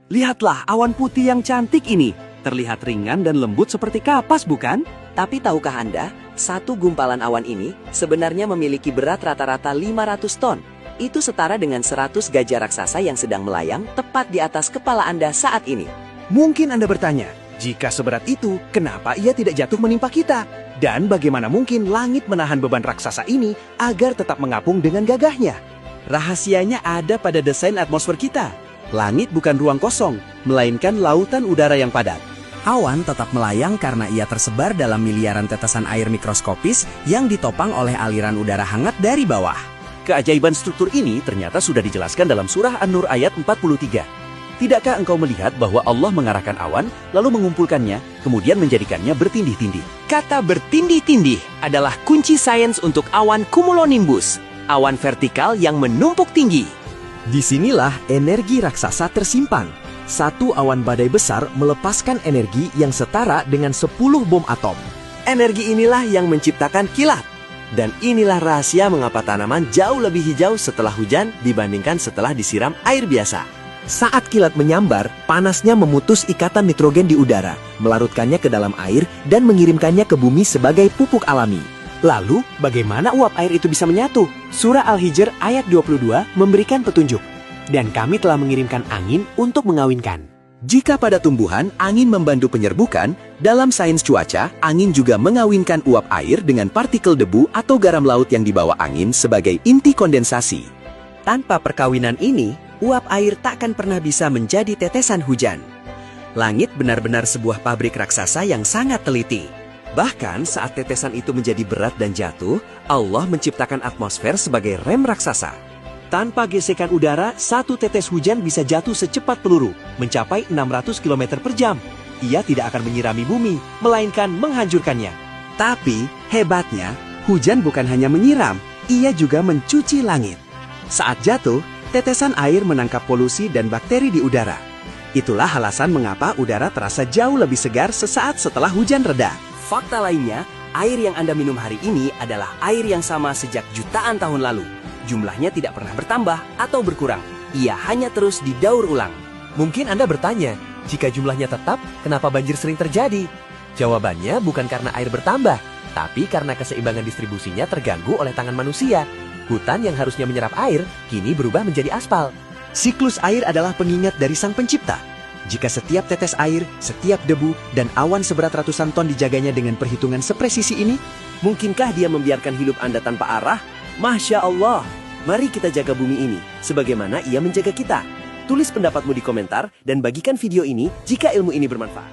Lihatlah awan putih yang cantik ini. Terlihat ringan dan lembut seperti kapas, bukan? Tapi tahukah Anda, satu gumpalan awan ini sebenarnya memiliki berat rata-rata 500 ton. Itu setara dengan 100 gajah raksasa yang sedang melayang tepat di atas kepala Anda saat ini. Mungkin Anda bertanya, jika seberat itu, kenapa ia tidak jatuh menimpa kita? Dan bagaimana mungkin langit menahan beban raksasa ini agar tetap mengapung dengan gagahnya? Rahasianya ada pada desain atmosfer kita. Langit bukan ruang kosong, melainkan lautan udara yang padat. Awan tetap melayang karena ia tersebar dalam miliaran tetesan air mikroskopis yang ditopang oleh aliran udara hangat dari bawah. Keajaiban struktur ini ternyata sudah dijelaskan dalam surah An-Nur ayat 43. Tidakkah engkau melihat bahwa Allah mengarahkan awan, lalu mengumpulkannya, kemudian menjadikannya bertindih-tindih? Kata bertindih-tindih adalah kunci sains untuk awan cumulonimbus, awan vertikal yang menumpuk tinggi. Disinilah energi raksasa tersimpan. Satu awan badai besar melepaskan energi yang setara dengan 10 bom atom. Energi inilah yang menciptakan kilat. Dan inilah rahasia mengapa tanaman jauh lebih hijau setelah hujan dibandingkan setelah disiram air biasa. Saat kilat menyambar, panasnya memutus ikatan nitrogen di udara, melarutkannya ke dalam air dan mengirimkannya ke bumi sebagai pupuk alami. Lalu, bagaimana uap air itu bisa menyatu? Surah Al-Hijr ayat 22 memberikan petunjuk. Dan kami telah mengirimkan angin untuk mengawinkan. Jika pada tumbuhan, angin membantu penyerbukan, dalam sains cuaca, angin juga mengawinkan uap air dengan partikel debu atau garam laut yang dibawa angin sebagai inti kondensasi. Tanpa perkawinan ini, uap air takkan pernah bisa menjadi tetesan hujan. Langit benar-benar sebuah pabrik raksasa yang sangat teliti. Bahkan saat tetesan itu menjadi berat dan jatuh, Allah menciptakan atmosfer sebagai rem raksasa. Tanpa gesekan udara, satu tetes hujan bisa jatuh secepat peluru, mencapai 600 km per jam. Ia tidak akan menyirami bumi, melainkan menghancurkannya. Tapi, hebatnya, hujan bukan hanya menyiram, ia juga mencuci langit. Saat jatuh, tetesan air menangkap polusi dan bakteri di udara. Itulah alasan mengapa udara terasa jauh lebih segar sesaat setelah hujan reda. Fakta lainnya, air yang Anda minum hari ini adalah air yang sama sejak jutaan tahun lalu. Jumlahnya tidak pernah bertambah atau berkurang. Ia hanya terus didaur ulang. Mungkin Anda bertanya, jika jumlahnya tetap, kenapa banjir sering terjadi? Jawabannya bukan karena air bertambah, tapi karena keseimbangan distribusinya terganggu oleh tangan manusia. Hutan yang harusnya menyerap air, kini berubah menjadi aspal. Siklus air adalah pengingat dari Sang Pencipta. Jika setiap tetes air, setiap debu, dan awan seberat ratusan ton dijaganya dengan perhitungan sepresisi ini, mungkinkah Dia membiarkan hidup Anda tanpa arah? Masya Allah! Mari kita jaga bumi ini, sebagaimana Ia menjaga kita. Tulis pendapatmu di komentar, dan bagikan video ini jika ilmu ini bermanfaat.